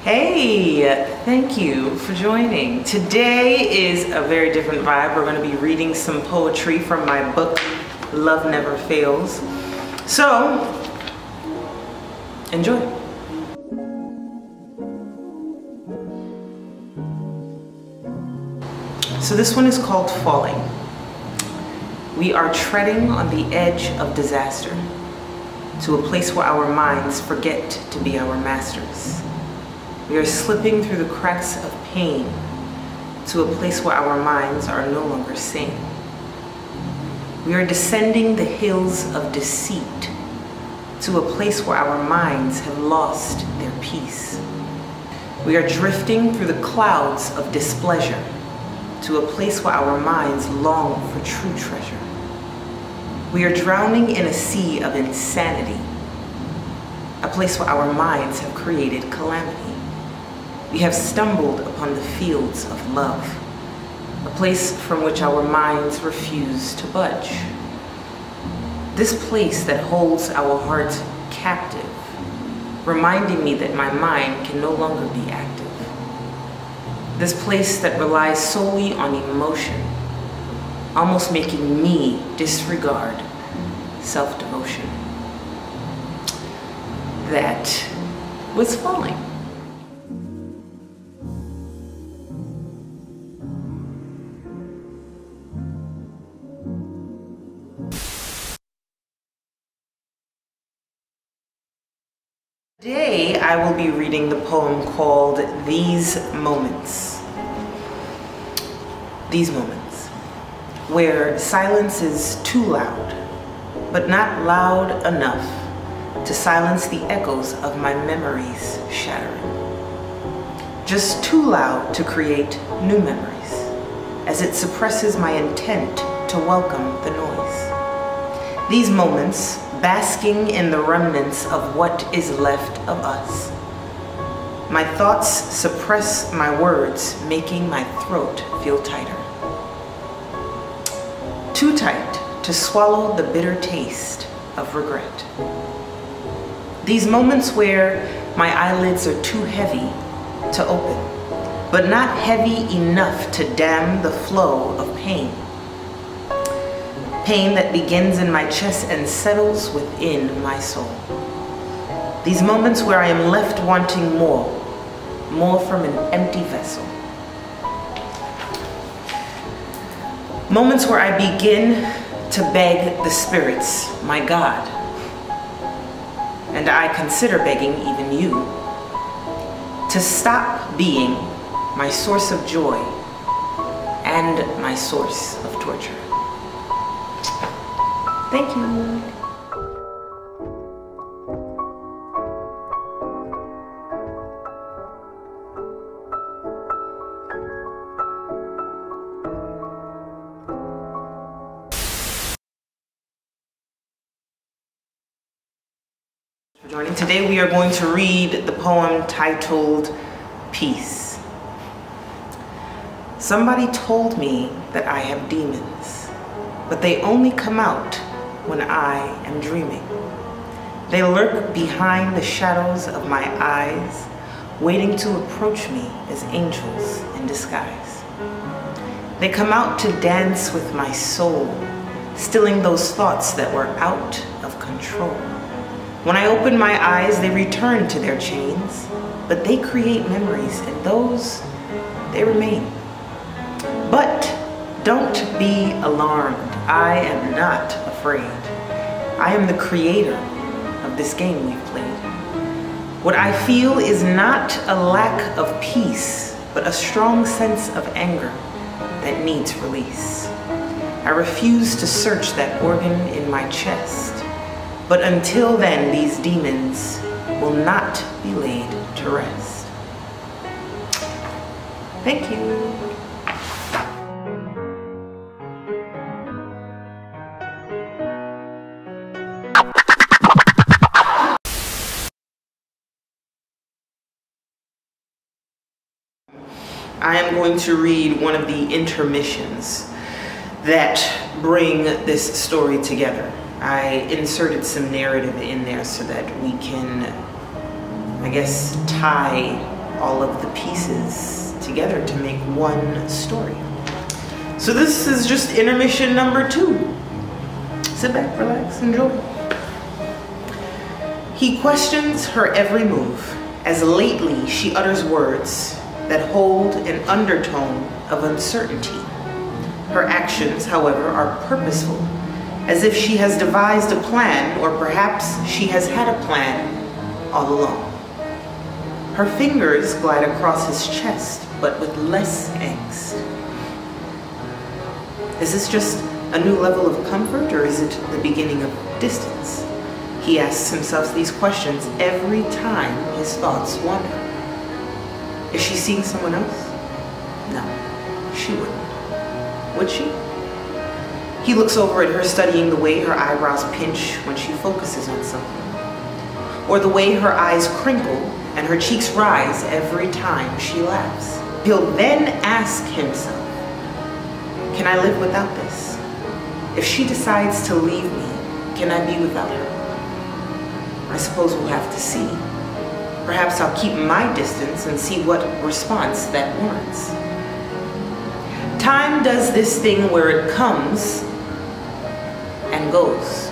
Hey, thank you for joining. Today is a very different vibe. We're going to be reading some poetry from my book, Love Never Fails. So, enjoy. So this one is called Falling. We are treading on the edge of disaster, to a place where our minds forget to be our masters. We are slipping through the cracks of pain to a place where our minds are no longer sane. We are descending the hills of deceit to a place where our minds have lost their peace. We are drifting through the clouds of displeasure to a place where our minds long for true treasure. We are drowning in a sea of insanity, a place where our minds have created calamity. We have stumbled upon the fields of love, a place from which our minds refuse to budge. This place that holds our hearts captive, reminding me that my mind can no longer be active. This place that relies solely on emotion, almost making me disregard self-devotion. That was Falling. Today I will be reading the poem called These Moments. These moments, where silence is too loud, but not loud enough to silence the echoes of my memories shattering. Just too loud to create new memories, as it suppresses my intent to welcome the noise. These moments, basking in the remnants of what is left of us. My thoughts suppress my words, making my throat feel tighter. Too tight to swallow the bitter taste of regret. These moments where my eyelids are too heavy to open, but not heavy enough to dam the flow of pain. Pain that begins in my chest and settles within my soul. These moments where I am left wanting more from an empty vessel. Moments where I begin to beg the spirits, my God, and I consider begging even you, to stop being my source of joy and my source of torture. Thank you. For joining. Today we are going to read the poem titled Peace. Somebody told me that I have demons, but they only come out when I am dreaming. They lurk behind the shadows of my eyes, waiting to approach me as angels in disguise. They come out to dance with my soul, stilling those thoughts that were out of control. When I open my eyes, they return to their chains, but they create memories, and those, they remain. But don't be alarmed. I am not afraid. I am the creator of this game we've played. What I feel is not a lack of peace, but a strong sense of anger that needs release. I refuse to search that organ in my chest, but until then, these demons will not be laid to rest. Thank you. I am going to read one of the intermissions that bring this story together. I inserted some narrative in there so that we can, I guess, tie all of the pieces together to make one story. So this is just intermission number 2. Sit back, relax, enjoy. He questions her every move, as lately she utters words that hold an undertone of uncertainty. Her actions, however, are purposeful, as if she has devised a plan, or perhaps she has had a plan all along. Her fingers glide across his chest, but with less angst. Is this just a new level of comfort, or is it the beginning of distance? He asks himself these questions every time his thoughts wander. Is she seeing someone else? No, she wouldn't. Would she? He looks over at her, studying the way her eyebrows pinch when she focuses on something, or the way her eyes crinkle and her cheeks rise every time she laughs. He'll then ask himself, can I live without this? If she decides to leave me, can I be without her? I suppose we'll have to see. Perhaps I'll keep my distance and see what response that warrants. Time does this thing where it comes and goes.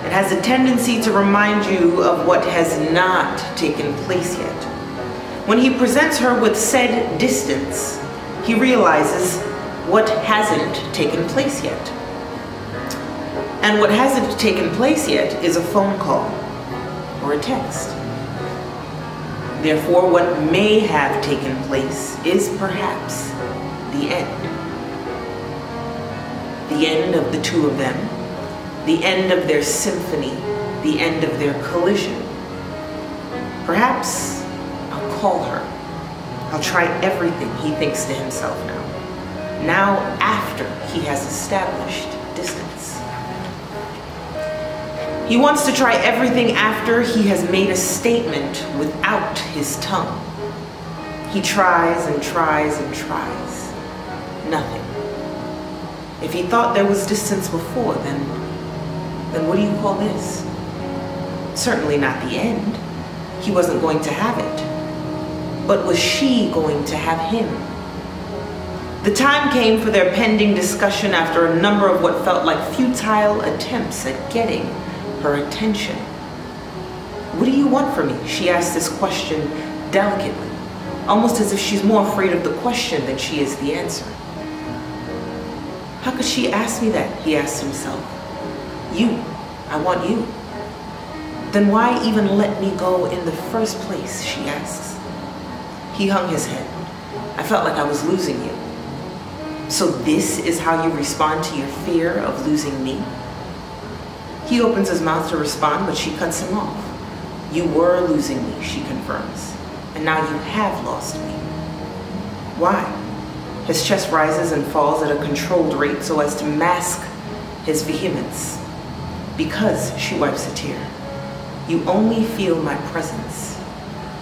It has a tendency to remind you of what has not taken place yet. When he presents her with said distance, he realizes what hasn't taken place yet. And what hasn't taken place yet is a phone call or a text. Therefore, what may have taken place is perhaps the end. The end of the two of them, the end of their symphony, the end of their collision. Perhaps I'll call her. I'll try everything, he thinks to himself now after he has established distance. He wants to try everything after he has made a statement without his tongue. He tries and tries and tries. Nothing. If he thought there was distance before, then what do you call this? Certainly not the end. He wasn't going to have it. But was she going to have him? The time came for their pending discussion after a number of what felt like futile attempts at getting her attention. What do you want from me? She asked this question delicately, almost as if she's more afraid of the question than she is the answer. How could she ask me that? He asked himself. You. I want you. Then why even let me go in the first place, she asks. He hung his head. I felt like I was losing you. So this is how you respond to your fear of losing me? He opens his mouth to respond, but she cuts him off. You were losing me, she confirms. And now you have lost me. Why? His chest rises and falls at a controlled rate so as to mask his vehemence. Because, she wipes a tear, you only feel my presence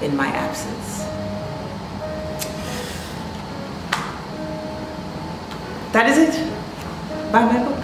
in my absence. That is it. Bye, Michael.